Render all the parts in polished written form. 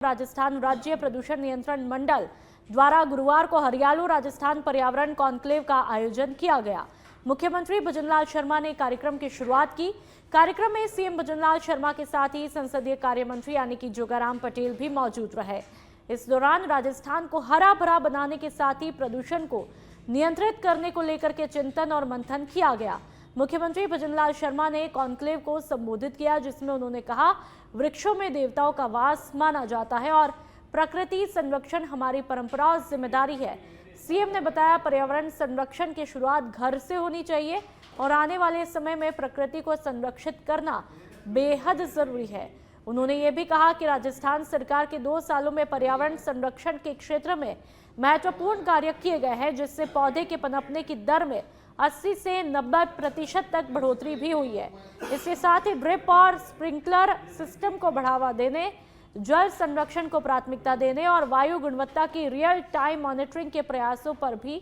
राजस्थान राज्य प्रदूषण नियंत्रण मंडल द्वारा गुरुवार को हरियालू राजस्थान पर्यावरण कॉन्क्लेव का आयोजन किया गया। मुख्यमंत्री भजनलाल शर्मा ने कार्यक्रम की शुरुआत की। कार्यक्रम में सीएम भजनलाल शर्मा के साथ ही संसदीय कार्य मंत्री यानी कि जोगाराम पटेल भी मौजूद रहे। इस दौरान राजस्थान को हरा भरा बनाने के साथ ही प्रदूषण को नियंत्रित करने को लेकर के चिंतन और मंथन किया गया। मुख्यमंत्री भजनलाल शर्मा ने कॉन्क्लेव को संबोधित किया, जिसमें उन्होंने कहा, वृक्षों में देवताओं का वास माना जाता है और प्रकृति संरक्षण हमारी परंपरा और जिम्मेदारी है। सीएम ने बताया, पर्यावरण संरक्षण की शुरुआत घर से होनी चाहिए और आने वाले समय में प्रकृति को संरक्षित करना बेहद जरूरी है। उन्होंने ये भी कहा कि राजस्थान सरकार के 2 सालों में पर्यावरण संरक्षण के क्षेत्र में महत्वपूर्ण कार्य किए गए हैं, जिससे पौधे के पनपने की दर में 80 से 90% तक बढ़ोतरी भी हुई है। इसके साथ ही ड्रिप और स्प्रिंकलर सिस्टम को बढ़ावा देने, जल संरक्षण को प्राथमिकता देने और वायु गुणवत्ता की रियल टाइम मॉनिटरिंग के प्रयासों पर भी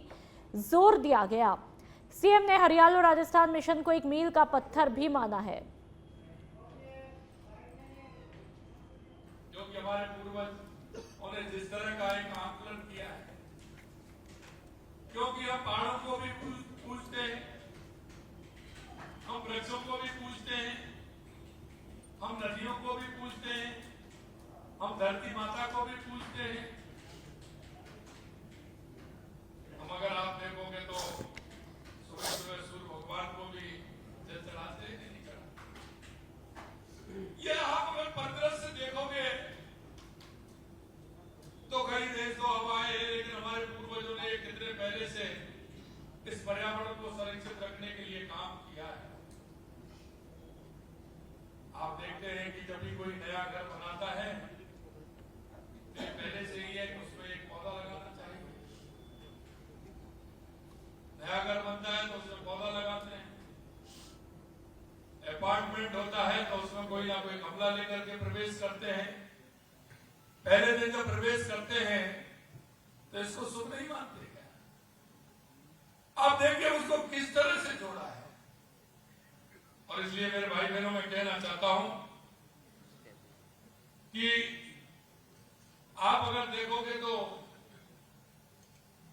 जोर दिया गया। सीएम ने हरियालू राजस्थान मिशन को एक मील का पत्थर भी माना है। जो कि हमारे पूर्वज ने जिस तरह का एक आंकलन किया है, क्योंकि हम पहाड़ों को भी पूजते हैं, हम वृक्षों को भी पूजते हैं, हम नदियों को भी पूजते हैं, हम धरती माता को भी पूजते हैं। हम अगर आप देखोगे तो सुबह सुबह सूर्य भगवान को भी जल चढ़ाते हैं, नहीं चढ़ाते। ये आप अगर परिदृश्य से देखोगे तो कई देश तो अब आए हैं, लेकिन हमारे पूर्वजों ने कितने पहले से इस पर्यावरण को संरक्षित रखने के लिए काम किया है। आप देखते हैं कि जब भी कोई नया घर बनाता है तो पहले से ही है कि उसमें एक पौधा लगाना चाहिए। नया घर बनता है तो उसमें पौधा लगाते हैं। अपार्टमेंट होता है तो उसमें कोई ना कोई गमला लेकर के प्रवेश करते हैं। पहले दिन जब प्रवेश करते हैं तो इसको शुभ नहीं मानते क्या? आप देखिए उसको किस तरह से जोड़ा है। और इसलिए मेरे भाई बहनों में कहना चाहता हूं कि आप अगर देखोगे तो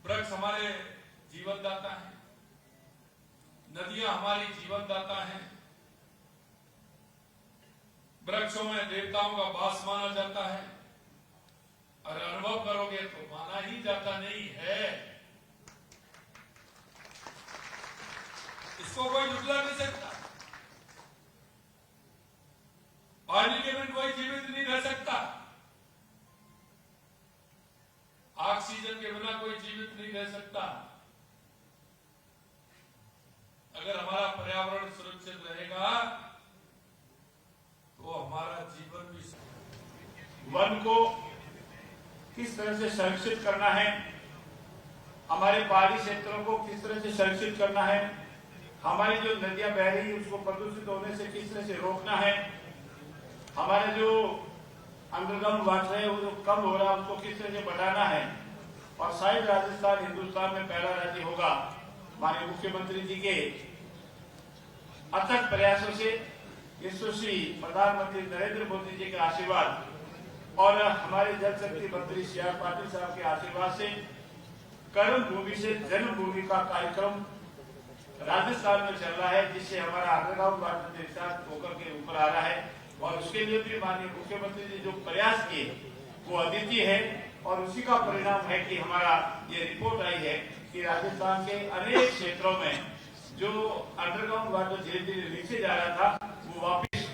वृक्ष हमारे जीवन दाता है, नदियां हमारी जीवन दाता है, वृक्षों में देवताओं का वास माना जाता है। और अनुभव करोगे तो माना ही जाता नहीं है, इसको कोई झुठला नहीं सकता। पानी के बिना कोई जीवित नहीं रह सकता, ऑक्सीजन के बिना कोई जीवित नहीं रह सकता। अगर हमारा पर्यावरण सुरक्षित रहेगा तो हमारा जीवन भी। वन को किस तरह से संरक्षित करना है, हमारे पहाड़ी क्षेत्रों को किस तरह से संरक्षित करना है, हमारी जो नदियां बह रही है उसको प्रदूषित होने से किस तरह से रोकना है, हमारे जो अंडरग्राउंड वाटर है वो जो कम हो रहा है उसको किस तरह से बढ़ाना है। और शायद राजस्थान हिंदुस्तान में पहला राज्य होगा माननीय मुख्यमंत्री जी के अथक प्रयासों से, यशस्वी प्रधानमंत्री नरेंद्र मोदी जी के आशीर्वाद और हमारे जल शक्ति मंत्री CR पाटिल साहब के आशीर्वाद से कर्म भूमि से जन्मभूमि का कार्यक्रम राजस्थान में चल रहा है, जिससे हमारा अंडरग्राउंड वाटर निर्सात होकर के ऊपर आ रहा है। और उसके लिए भी माननीय मुख्यमंत्री जी जो प्रयास किए वो अद्वितीय है। और उसी का परिणाम है कि हमारा ये रिपोर्ट आई है कि राजस्थान के अनेक क्षेत्रों में जो अंडरग्राउंड वाटर धीरे धीरे नीचे जा रहा था वो वापस